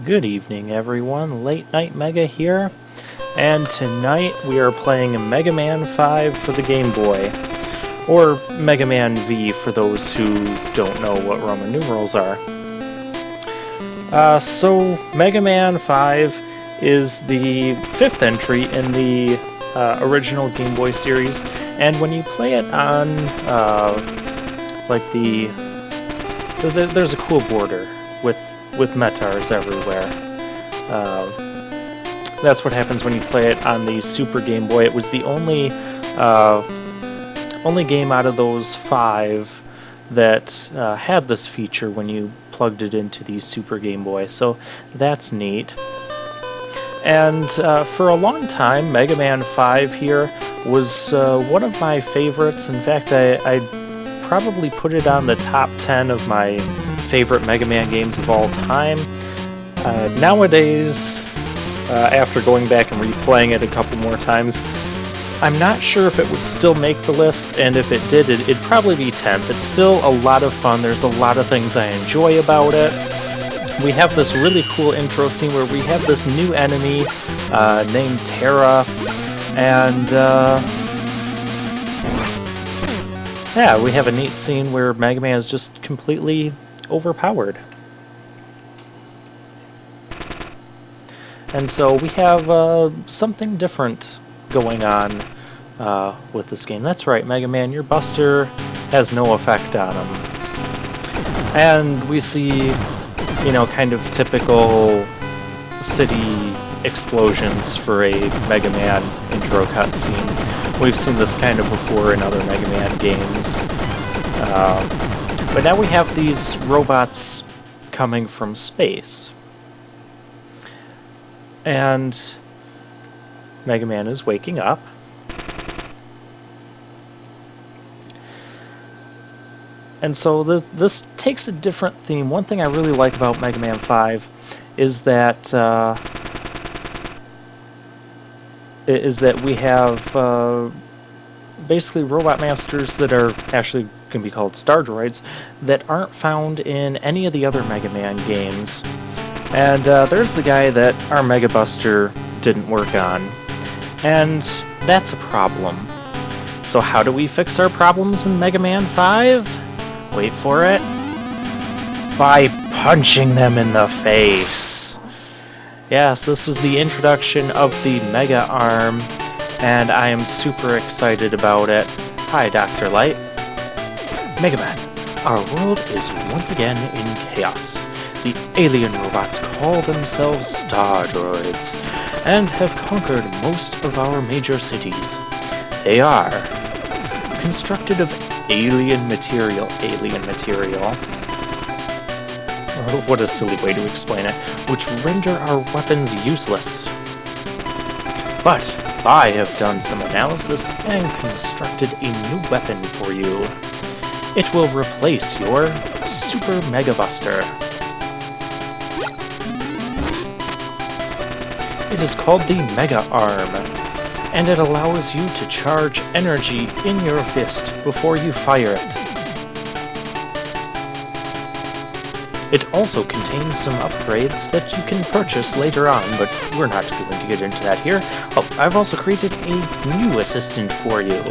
Good evening, everyone. Late Night Mega here, and tonight we are playing Mega Man 5 for the Game Boy, or Mega Man V for those who don't know what Roman numerals are. So Mega Man 5 is the fifth entry in the original Game Boy series, and when you play it on, there's a cool border with Metars everywhere. That's what happens when you play it on the Super Game Boy. It was the only game out of those five that had this feature when you plugged it into the Super Game Boy, so that's neat. And for a long time, Mega Man 5 here was one of my favorites. In fact, I probably put it on the top 10 of my favorite Mega Man games of all time. Nowadays, after going back and replaying it a couple more times, I'm not sure if it would still make the list, and if it did, it'd probably be 10th. It's still a lot of fun. There's a lot of things I enjoy about it. We have this really cool intro scene where we have this new enemy named Terra, and yeah, we have a neat scene where Mega Man is just completely overpowered. And so we have something different going on with this game. That's right, Mega Man, your Buster has no effect on him. And we see, you know, kind of typical city explosions for a Mega Man intro cutscene. We've seen this kind of before in other Mega Man games. But now we have these robots coming from space. And Mega Man is waking up. And so this takes a different theme. One thing I really like about Mega Man 5 is that we have basically robot masters that are actually can be called star droids that aren't found in any of the other Mega Man games. And there's the guy that our Mega Buster didn't work on. And that's a problem. So how do we fix our problems in Mega Man 5? Wait for it. By punching them in the face. Yes, this was the introduction of the Mega Arm, and I am super excited about it. Hi, Dr. Light. Mega Man, our world is once again in chaos. The alien robots call themselves Star Droids, and have conquered most of our major cities. They are constructed of alien material. Oh, what a silly way to explain it, which render our weapons useless. But I have done some analysis and constructed a new weapon for you. It will replace your Super Mega Buster. It is called the Mega Arm, and it allows you to charge energy in your fist before you fire it. It also contains some upgrades that you can purchase later on, but we're not going to get into that here. Oh, I've also created a new assistant for you.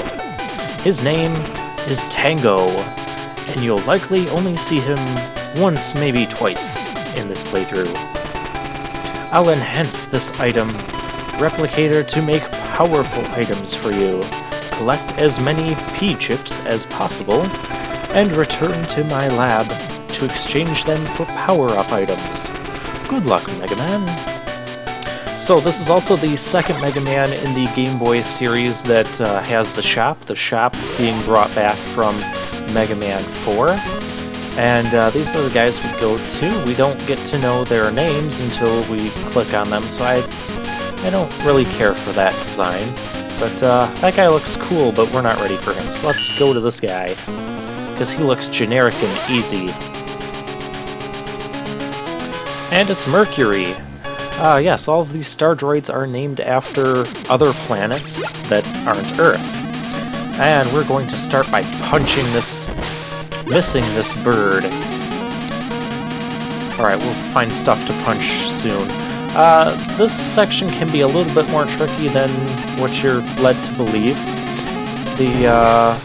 His name is Tango, and you'll likely only see him once, maybe twice, in this playthrough. I'll enhance this item replicator to make powerful items for you. Collect as many P-chips as possible, and return to my lab to exchange them for power-up items. Good luck, Mega Man. So this is also the second Mega Man in the Game Boy series that has the shop being brought back from Mega Man 4. And these are the guys we go to. We don't get to know their names until we click on them, so I don't really care for that design. But that guy looks cool, but we're not ready for him, so let's go to this guy, because he looks generic and easy. And it's Mercury. Yes, all of these star droids are named after other planets that aren't Earth. And we're going to start by missing this bird. Alright, we'll find stuff to punch soon. This section can be a little bit more tricky than what you're led to believe. The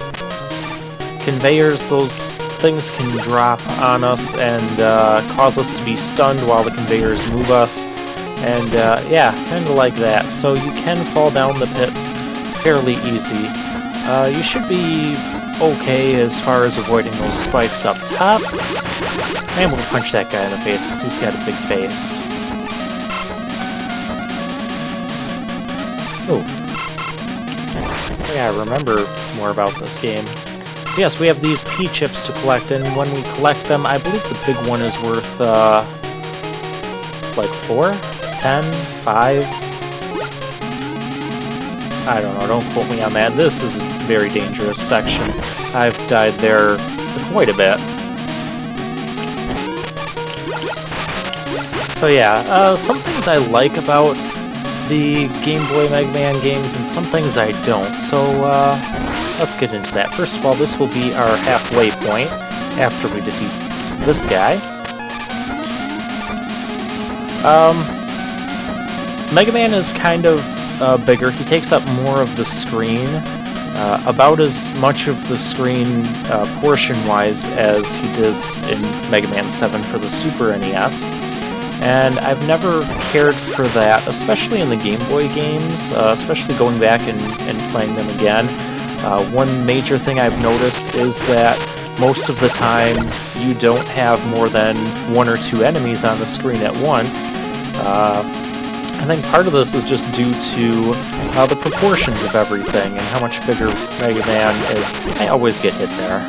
conveyors, those things can drop on us and cause us to be stunned while the conveyors move us. And yeah, kind of like that. So you can fall down the pits fairly easy. You should be okay as far as avoiding those spikes up top. And we'll punch that guy in the face because he's got a big face. Oh. Yeah, I remember more about this game. So yes, we have these P-chips to collect, and when we collect them, I believe the big one is worth, like 4? 10? 5? I don't know, don't quote me on that. This is a very dangerous section. I've died there quite a bit. So yeah, some things I like about the Game Boy Mega Man games and some things I don't. So let's get into that. First of all, this will be our halfway point after we defeat this guy. Mega Man is kind of bigger. He takes up more of the screen, about as much of the screen portion-wise as he does in Mega Man 7 for the Super NES. And I've never cared for that, especially in the Game Boy games, especially going back and playing them again. One major thing I've noticed is that most of the time you don't have more than 1 or 2 enemies on the screen at once. I think part of this is just due to the proportions of everything and how much bigger Mega Man is. I always get hit there.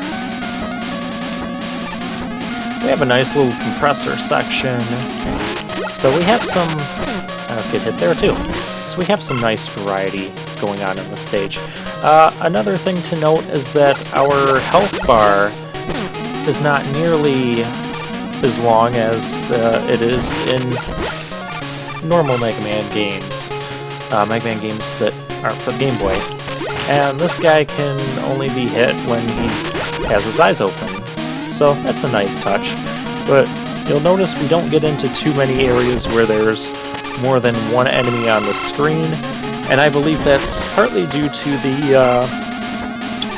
We have a nice little compressor section. So we have some... I almost get hit there too. So we have some nice variety going on in the stage. Another thing to note is that our health bar is not nearly as long as it is in normal Mega Man games. Mega Man games that are for Game Boy. And this guy can only be hit when he has his eyes open. So that's a nice touch. But you'll notice we don't get into too many areas where there's more than one enemy on the screen. And I believe that's partly due to the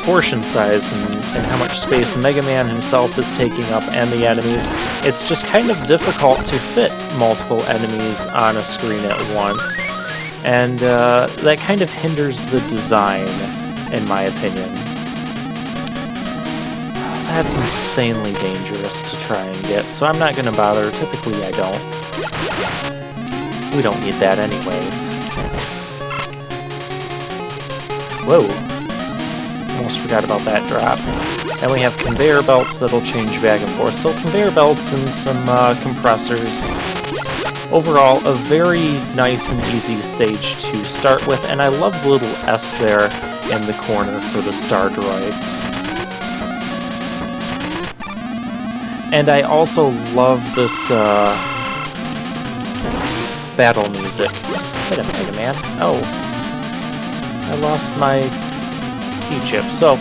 portion size and how much space Mega Man himself is taking up and the enemies. It's just kind of difficult to fit multiple enemies on a screen at once. And that kind of hinders the design, in my opinion. That's insanely dangerous to try and get, so I'm not going to bother. Typically I don't. We don't need that anyways. Whoa. Almost forgot about that drop. And we have conveyor belts that'll change back and forth. So conveyor belts and some compressors. Overall, a very nice and easy stage to start with, and I love the little S there in the corner for the star droids. And I also love this battle music. Wait a minute, man. Oh. I lost my P-chip. So,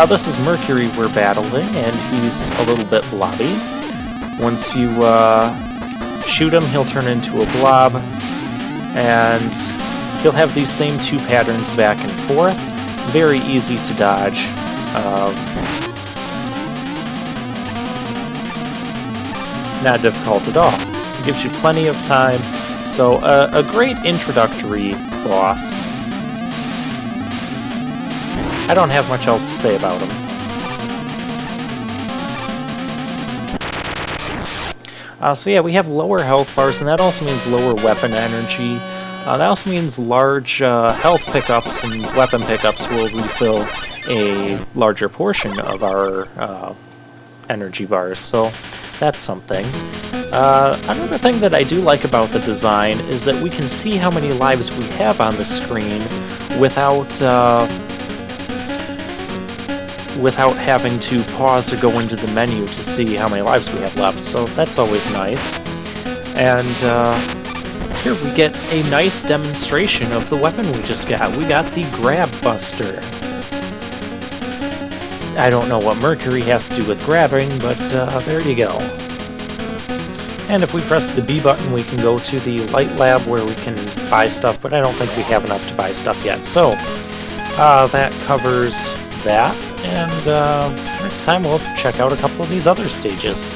this is Mercury we're battling, and he's a little bit blobby. Once you shoot him, he'll turn into a blob, and he'll have these same 2 patterns back and forth. Very easy to dodge. Not difficult at all. It gives you plenty of time. So, a great introductory boss. I don't have much else to say about him. So yeah, we have lower health bars, and that also means lower weapon energy. That also means large health pickups and weapon pickups will refill a larger portion of our energy bars, so that's something. Another thing that I do like about the design is that we can see how many lives we have on the screen without having to pause to go into the menu to see how many lives we have left, so that's always nice. And here we get a nice demonstration of the weapon we just got. We got the Grab Buster. I don't know what Mercury has to do with grabbing, but there you go. And if we press the B button, we can go to the Light Lab where we can buy stuff, but I don't think we have enough to buy stuff yet. So that covers that, and next time we'll check out a couple of these other stages.